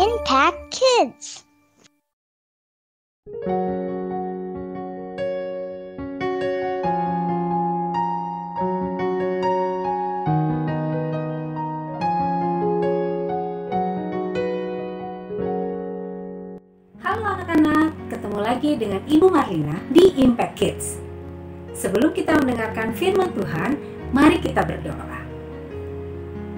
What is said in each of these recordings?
Impact Kids. Halo anak-anak, ketemu lagi dengan Ibu Marlina di Impact Kids. Sebelum kita mendengarkan firman Tuhan, mari kita berdoa.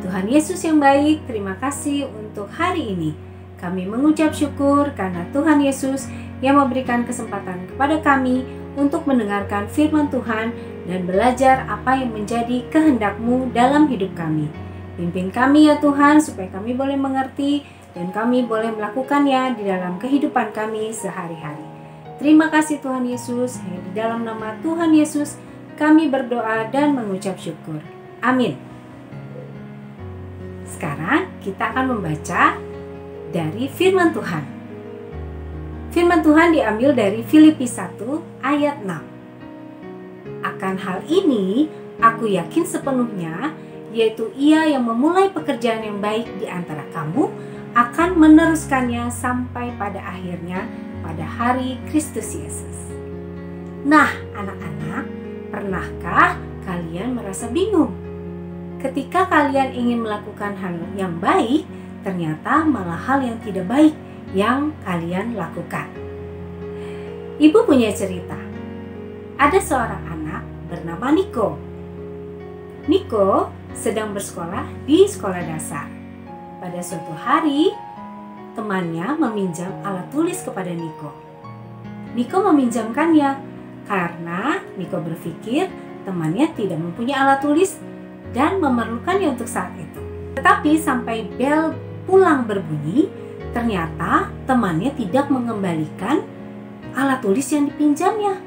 Tuhan Yesus yang baik, terima kasih untuk hari ini. Kami mengucap syukur karena Tuhan Yesus yang memberikan kesempatan kepada kami untuk mendengarkan firman Tuhan dan belajar apa yang menjadi kehendak-Mu dalam hidup kami. Pimpin kami ya Tuhan, supaya kami boleh mengerti dan kami boleh melakukannya di dalam kehidupan kami sehari-hari. Terima kasih Tuhan Yesus, di dalam nama Tuhan Yesus kami berdoa dan mengucap syukur. Amin. Sekarang kita akan membaca dari firman Tuhan. Firman Tuhan diambil dari Filipi 1 ayat 6. Akan hal ini aku yakin sepenuhnya, yaitu Ia yang memulai pekerjaan yang baik di antara kamu akan meneruskannya sampai pada akhirnya pada hari Kristus Yesus. Nah, anak-anak, pernahkah kalian merasa bingung? Ketika kalian ingin melakukan hal yang baik, ternyata malah hal yang tidak baik yang kalian lakukan. Ibu punya cerita. Ada seorang anak bernama Niko. Niko sedang bersekolah di sekolah dasar. Pada suatu hari, temannya meminjam alat tulis kepada Niko. Niko meminjamkannya karena Niko berpikir temannya tidak mempunyai alat tulis dan memerlukannya untuk saat itu. Tetapi sampai bel pulang berbunyi, ternyata temannya tidak mengembalikan alat tulis yang dipinjamnya.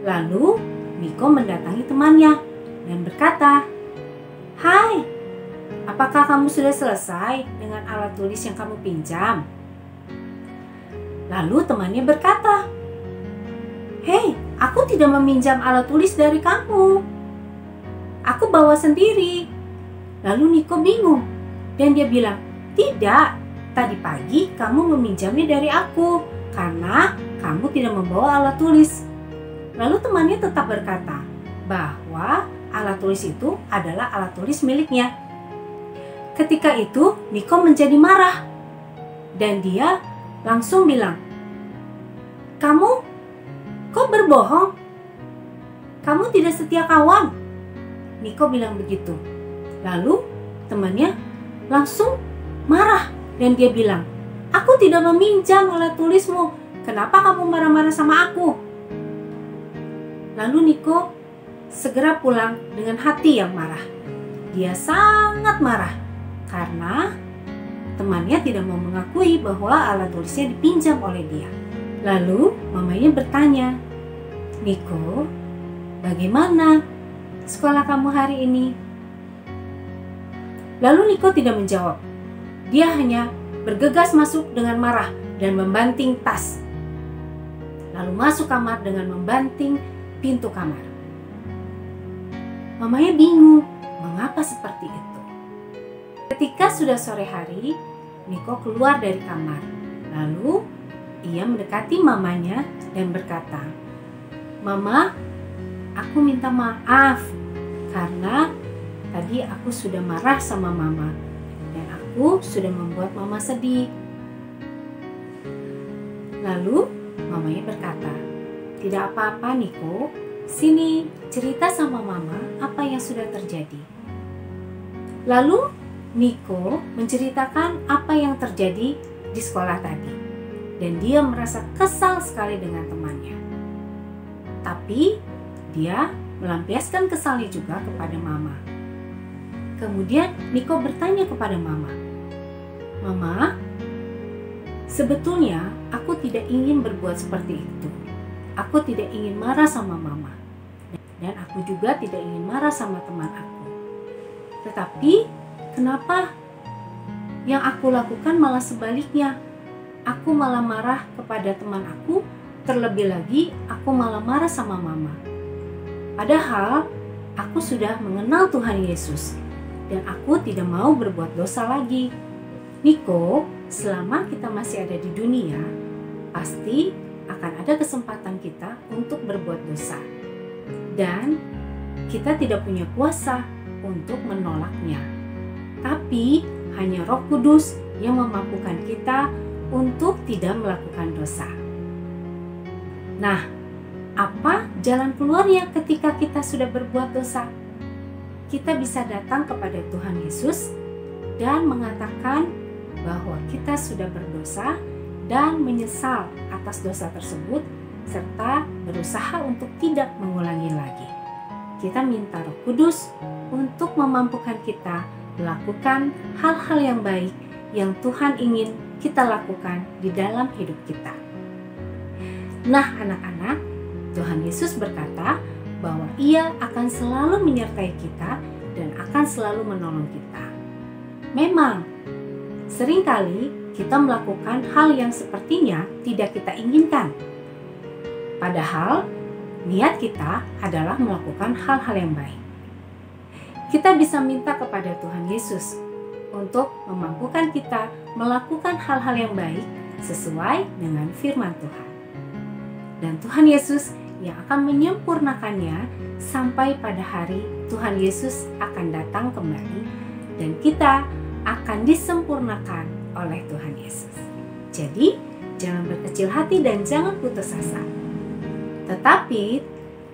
Lalu Niko mendatangi temannya dan berkata, "Hai, apakah kamu sudah selesai dengan alat tulis yang kamu pinjam?" Lalu temannya berkata, "Hei, aku tidak meminjam alat tulis dari kamu. Aku bawa sendiri." Lalu Niko bingung dan dia bilang, "Tidak, tadi pagi kamu meminjamnya dari aku karena kamu tidak membawa alat tulis." Lalu temannya tetap berkata bahwa alat tulis itu adalah alat tulis miliknya. Ketika itu Niko menjadi marah dan dia langsung bilang, "Kamu kok berbohong? Kamu tidak setia kawan." Niko bilang begitu. Lalu temannya langsung marah dan dia bilang, "Aku tidak meminjam alat tulismu. Kenapa kamu marah-marah sama aku?" Lalu Niko segera pulang dengan hati yang marah. Dia sangat marah karena temannya tidak mau mengakui bahwa alat tulisnya dipinjam oleh dia. Lalu mamanya bertanya, "Niko, bagaimana sekolah kamu hari ini?" Lalu Niko tidak menjawab. Dia hanya bergegas masuk dengan marah dan membanting tas. Lalu masuk kamar dengan membanting pintu kamar. Mamanya bingung, mengapa seperti itu. Ketika sudah sore hari, Niko keluar dari kamar. Lalu ia mendekati mamanya dan berkata, "Mama, aku minta maaf karena tadi aku sudah marah sama mama dan aku sudah membuat mama sedih." Lalu mamanya berkata, "Tidak apa-apa Niko, sini cerita sama mama apa yang sudah terjadi." Lalu Niko menceritakan apa yang terjadi di sekolah tadi dan dia merasa kesal sekali dengan temannya. Tapi dia melampiaskan kesalnya juga kepada mama. Kemudian Niko bertanya kepada mama, "Mama, sebetulnya aku tidak ingin berbuat seperti itu. Aku tidak ingin marah sama mama. Dan aku juga tidak ingin marah sama teman aku. Tetapi kenapa yang aku lakukan malah sebaliknya? Aku malah marah kepada teman aku, terlebih lagi aku malah marah sama mama. Padahal aku sudah mengenal Tuhan Yesus dan aku tidak mau berbuat dosa lagi." Niko, selama kita masih ada di dunia, pasti akan ada kesempatan kita untuk berbuat dosa. Dan kita tidak punya kuasa untuk menolaknya. Tapi hanya Roh Kudus yang memampukan kita untuk tidak melakukan dosa. Nah, apa jalan keluarnya ketika kita sudah berbuat dosa? Kita bisa datang kepada Tuhan Yesus dan mengatakan bahwa kita sudah berdosa dan menyesal atas dosa tersebut serta berusaha untuk tidak mengulangi lagi. Kita minta Roh Kudus untuk memampukan kita melakukan hal-hal yang baik yang Tuhan ingin kita lakukan di dalam hidup kita. Nah, anak-anak, Tuhan Yesus berkata bahwa Ia akan selalu menyertai kita dan akan selalu menolong kita. Memang, seringkali kita melakukan hal yang sepertinya tidak kita inginkan. Padahal, niat kita adalah melakukan hal-hal yang baik. Kita bisa minta kepada Tuhan Yesus untuk memampukan kita melakukan hal-hal yang baik sesuai dengan firman Tuhan. Dan Tuhan Yesus yang akan menyempurnakannya sampai pada hari Tuhan Yesus akan datang kembali dan kita akan disempurnakan oleh Tuhan Yesus. Jadi, jangan berkecil hati dan jangan putus asa. Tetapi,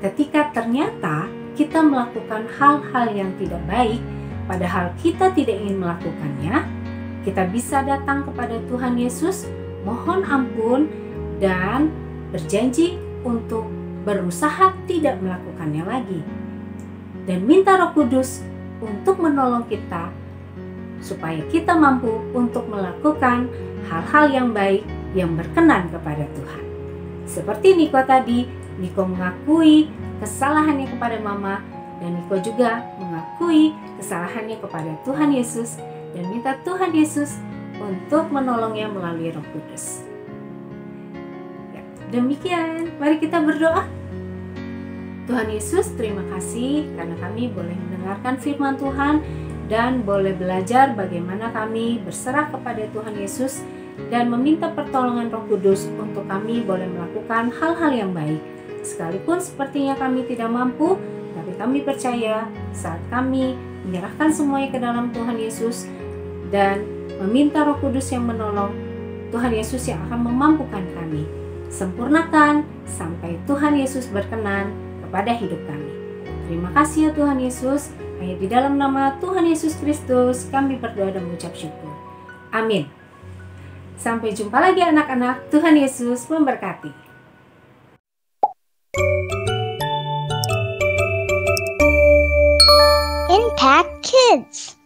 ketika ternyata kita melakukan hal-hal yang tidak baik, padahal kita tidak ingin melakukannya, kita bisa datang kepada Tuhan Yesus, mohon ampun, dan berjanji untuk berusaha tidak melakukannya lagi. Dan minta Roh Kudus untuk menolong kita, supaya kita mampu untuk melakukan hal-hal yang baik yang berkenan kepada Tuhan. Seperti Niko tadi, Niko mengakui kesalahannya kepada mama, dan Niko juga mengakui kesalahannya kepada Tuhan Yesus dan minta Tuhan Yesus untuk menolongnya melalui Roh Kudus. Ya, demikian, mari kita berdoa. Tuhan Yesus, terima kasih karena kami boleh mendengarkan firman Tuhan dan boleh belajar bagaimana kami berserah kepada Tuhan Yesus dan meminta pertolongan Roh Kudus untuk kami boleh melakukan hal-hal yang baik. Sekalipun sepertinya kami tidak mampu, tapi kami percaya saat kami menyerahkan semuanya ke dalam Tuhan Yesus dan meminta Roh Kudus yang menolong, Tuhan Yesus yang akan memampukan kami. Sempurnakan sampai Tuhan Yesus berkenan kepada hidup kami. Terima kasih ya Tuhan Yesus. Hanya di dalam nama Tuhan Yesus Kristus kami berdoa dan mengucap syukur. Amin. Sampai jumpa lagi anak-anak. Tuhan Yesus memberkati. Impact Kids.